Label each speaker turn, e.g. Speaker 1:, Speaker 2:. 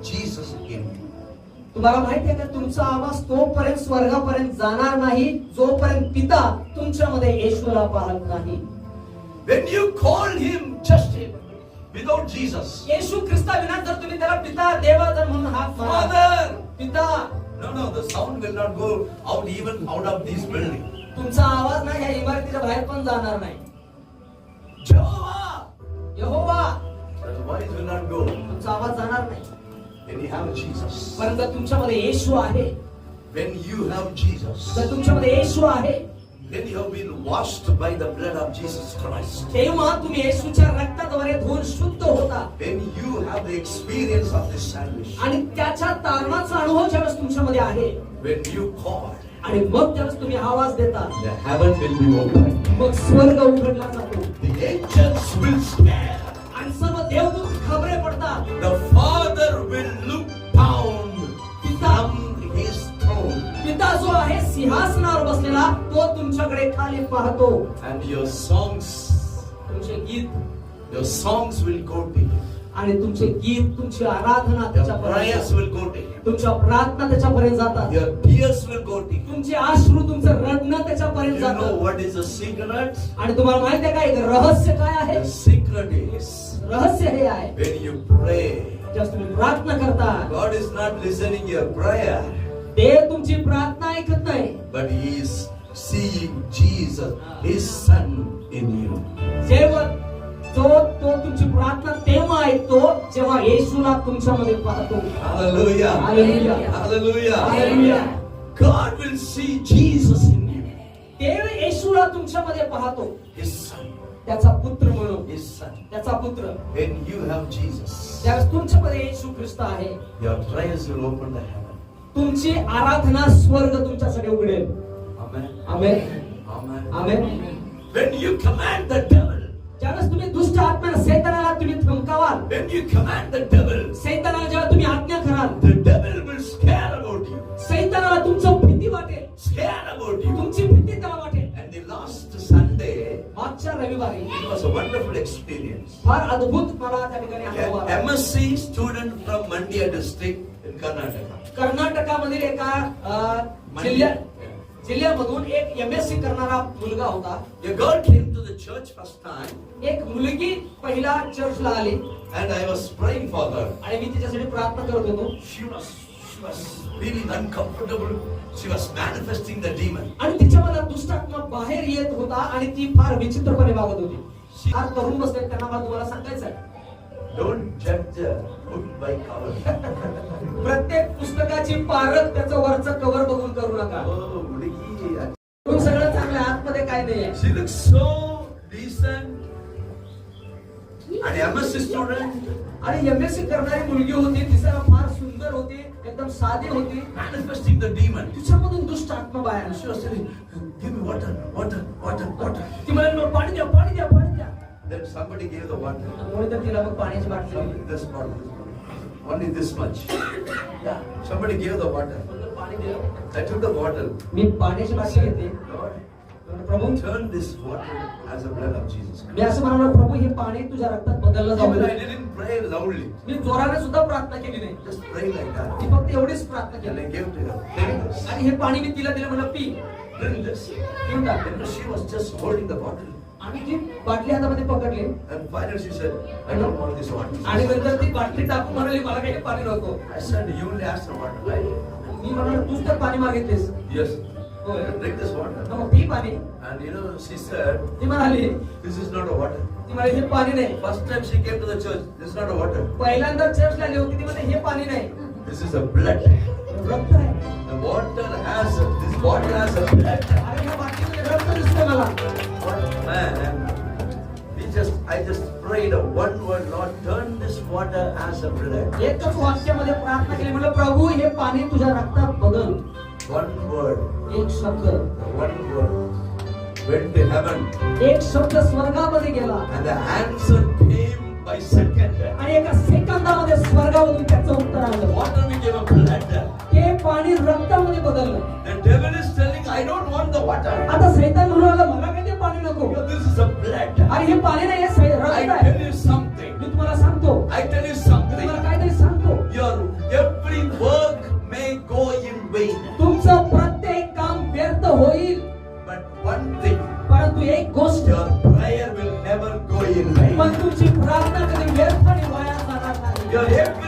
Speaker 1: Jesus in you.
Speaker 2: तुम्हाला माहिती आहे का तुमचा आवाज तोपर्यंत स्वर्गापर्यंत जाणार नाही जोपर्यंत पिता तुमच्यामध्ये येशूला पाहत नाही.
Speaker 1: When you call him just him, without Jesus,
Speaker 2: येशू ख्रिस्ताविना जर तुम्ही त्याला पिता देवा जर म्हणून हाक माराल,
Speaker 1: Father,
Speaker 2: पिता,
Speaker 1: no, the sound will not go out even out of this building.
Speaker 2: तुमचा आवाज नाही या इमारतीच्या बाहेर पण जाणार नाही.
Speaker 1: Jehovah,
Speaker 2: Jehovah,
Speaker 1: the voice will not go.
Speaker 2: तुमचा आवाज जाणार नाही.
Speaker 1: When you have Jesus,
Speaker 2: परंतु तुमच्यामध्ये येशू आहे,
Speaker 1: when you have Jesus,
Speaker 2: जर तुमच्यामध्ये येशू आहे,
Speaker 1: when you have been washed by the blood of Jesus Christ,
Speaker 2: तेव्हा तुम्ही येशूच्या रक्ताद्वारे धुवून शुद्ध होता.
Speaker 1: when you have the experience of this salvation,
Speaker 2: आणि त्याच्या तारणाचा अनुभव ज्यावेळेस तुमच्यामध्ये आहे,
Speaker 1: when you call,
Speaker 2: आणि मग ज्यावेळेस तुम्ही आवाज देता,
Speaker 1: the heaven will be open.
Speaker 2: मग स्वर्ग उघडला जातो.
Speaker 1: The angels will stare.
Speaker 2: आणि सर्व देवदूत खबरे पडतात.
Speaker 1: The Father will look down from his throne,
Speaker 2: पिता जो आहे सिंहासनावर बसलेला तो तुमच्याकडे खाली पाहतो.
Speaker 1: and your songs will go to him.
Speaker 2: आणि तुमचे गीत, तुमची आराधना
Speaker 1: Your
Speaker 2: त्याच्यापर्यंत
Speaker 1: prayers
Speaker 2: जातात.
Speaker 1: will go to him.
Speaker 2: तुमच्या प्रार्थना त्याच्यापर्यंत जातात.
Speaker 1: Your tears will go to him.
Speaker 2: तुमचे अश्रू, तुमचं रडणं त्याच्यापर्यंत
Speaker 1: You know
Speaker 2: जातं.
Speaker 1: what is the secret?
Speaker 2: आणि तुम्हाला माहिती आहे का एक रहस्य काय आहे?
Speaker 1: The secret is
Speaker 2: रहस्य हे आहे,
Speaker 1: when you pray,
Speaker 2: ज्यावेळेस तुम्ही प्रार्थना करता,
Speaker 1: God is not listening your prayer,
Speaker 2: देव तुमची प्रार्थना ऐकत नाही,
Speaker 1: but he is seeing Jesus, his son in you.
Speaker 2: जेव्हा तो तुमची प्रार्थना तेव्हा ऐकतो जेव्हा येशूला तुमच्यामध्ये पाहतो.
Speaker 1: Hallelujah.
Speaker 2: Hallelujah.
Speaker 1: Hallelujah.
Speaker 2: Hallelujah.
Speaker 1: God will see Jesus in you,
Speaker 2: देव येशूला तुमच्यामध्ये पाहतो,
Speaker 1: his son,
Speaker 2: त्याचा पुत्र म्हणून.
Speaker 1: his son.
Speaker 2: त्याचा पुत्र.
Speaker 1: When you have Jesus,
Speaker 2: ज्यावेळेस तुमच्यामध्ये येशू ख्रिस्त आहे,
Speaker 1: your prayers will open the heaven.
Speaker 2: तुमची आराधना स्वर्ग तुमच्यासाठी उघडेल.
Speaker 1: Amen.
Speaker 2: Amen.
Speaker 1: Amen.
Speaker 2: Amen.
Speaker 1: When you command the devil,
Speaker 2: ज्यावेळेस तुम्ही दुष्ट आत्म्याला, सैतानाला तुम्ही धमकावाल,
Speaker 1: when you command the devil,
Speaker 2: सैतानाला जेव्हा तुम्ही आज्ञा कराल,
Speaker 1: the devil will scare about you,
Speaker 2: सैतानाला तुमचं भीती वाटेल,
Speaker 1: scare about you.
Speaker 2: तुमची भीती त्याला वाटेल.
Speaker 1: And the last Sunday,
Speaker 2: मागच्या रविवारी
Speaker 1: it was a wonderful experience.
Speaker 2: फार अद्भुत मला त्या ठिकाणी अनुभव आला.
Speaker 1: MSc student from Mandya district in Karnataka.
Speaker 2: कर्नाटकामधील एका जिल्ह्यामधून एक MSc करणारा मुलगा होता.
Speaker 1: A girl came to the church first time,
Speaker 2: एक मुलगी पहिला चर्चला आली
Speaker 1: and I was praying for her.
Speaker 2: आणि मी तिच्यासाठी प्रार्थना करत होतो.
Speaker 1: She was feeling uncomfortable. She was manifesting the demon.
Speaker 2: आणि तिच्यामध्ये दुष्ट आत्मा बाहेर येत होता आणि ती फार विचित्रपणे वागत होती. फार तरुण बसले, त्यांना मला तुम्हाला सांगायचं आहे,
Speaker 1: Don't judge a book by cover.
Speaker 2: प्रत्येक पुस्तकाची पारख त्याचं वरचं कव्हर बघून करू नका.
Speaker 1: Oh, मुलगी.
Speaker 2: म्हणून सगळं चांगलं आहे, आतमध्ये काय नाही आहे.
Speaker 1: She looks so decent. आणि MSc student.
Speaker 2: आणि MSc करणारी मुलगी होती, दिसायला फार सुंदर होती, एकदम साधी होती.
Speaker 1: Manifesting the demon.
Speaker 2: तिच्यामधून दुष्ट आत्मा बाहेर आला.
Speaker 1: She was telling, give me water, water, water, water.
Speaker 2: ती म्हणाली, पाणी द्या, पाणी द्या, पाणी द्या.
Speaker 1: Then somebody gave the water.
Speaker 2: त्यामुळे तर तिला मग पाण्याची बाटली दिली.
Speaker 1: Somebody this bottle, only this much. Yeah, somebody gave the water.
Speaker 2: नंतर पाणी दिलं.
Speaker 1: I took the bottle.
Speaker 2: मी पाण्याची बाटली घेतली.
Speaker 1: Lord,
Speaker 2: Prabhu,
Speaker 1: turn this water as the blood of Jesus
Speaker 2: me
Speaker 1: Christ.
Speaker 2: असं म्हणालो, प्रभू हे पाणी तुझ्या रक्तात बदललं जाऊ
Speaker 1: Even
Speaker 2: they.
Speaker 1: I didn't pray loudly.
Speaker 2: मी जोराने सुद्धा प्रार्थना केली नाही.
Speaker 1: Just pray like that.
Speaker 2: मी फक्त एवढीच प्रार्थना
Speaker 1: And
Speaker 2: केली.
Speaker 1: I gave to her. Take this.
Speaker 2: आणि हे पाणी मी तिला दिलं, म्हणलं पी,
Speaker 1: Drink this.
Speaker 2: पिऊन टाक.
Speaker 1: And she was just holding the bottle.
Speaker 2: आणि ती बाटली हातामध्ये पकडली
Speaker 1: And finally she said, I don't want this water.
Speaker 2: आणि नंतर ती बाटली टाकून म्हणाली, मला काही पाणी नको.
Speaker 1: I said, you only asked for water, right?
Speaker 2: मी म्हणालो, तूच तर पाणी मागितलीस.
Speaker 1: Yes.
Speaker 2: होय.
Speaker 1: Drink this water.
Speaker 2: मग पी पाणी.
Speaker 1: And you know, she said,
Speaker 2: ती म्हणाली,
Speaker 1: this is not a water.
Speaker 2: ती म्हणाली, हे पाणी नाही.
Speaker 1: First time she came to the church, this is not a water.
Speaker 2: पहिल्यांदा चर्चला आली होती, ती म्हणाली, हे पाणी नाही,
Speaker 1: This is a blood.
Speaker 2: रक्त आहे.
Speaker 1: The water has this water has a blood.
Speaker 2: अरे या बाटलीमध्ये रक्त दिसतंय मला.
Speaker 1: What man? I just prayed a one word, Lord, turn this water as a blood.
Speaker 2: एकच वाक्यामध्ये प्रार्थना केली, म्हणलं प्रभू हे पाणी तुझ्या रक्तात बदल.
Speaker 1: One word,
Speaker 2: एक शब्द,
Speaker 1: one word went to heaven,
Speaker 2: एक शब्द स्वर्गामध्ये गेला
Speaker 1: and the answer came by second.
Speaker 2: आणि एका सेकंदामध्ये स्वर्गामधून त्याचं उत्तर आलं.
Speaker 1: Water became a blood.
Speaker 2: ते पाणी रक्तामध्ये बदललं.
Speaker 1: The devil is telling, I don't want the water.
Speaker 2: आता सैतान म्हणू लागला, मला काही ते पाणी नको.
Speaker 1: Because this is a blood.
Speaker 2: अरे हे पाणी नाही, हे रक्त
Speaker 1: I
Speaker 2: आहे.
Speaker 1: tell you something.
Speaker 2: मी तुम्हाला सांगतो,
Speaker 1: I tell you
Speaker 2: me
Speaker 1: something.
Speaker 2: तुम्हाला काहीतरी सांगतो.
Speaker 1: Your
Speaker 2: तुमची प्रार्थना कधी व्यर्थ आणि वाया जाणार नाही.
Speaker 1: Your every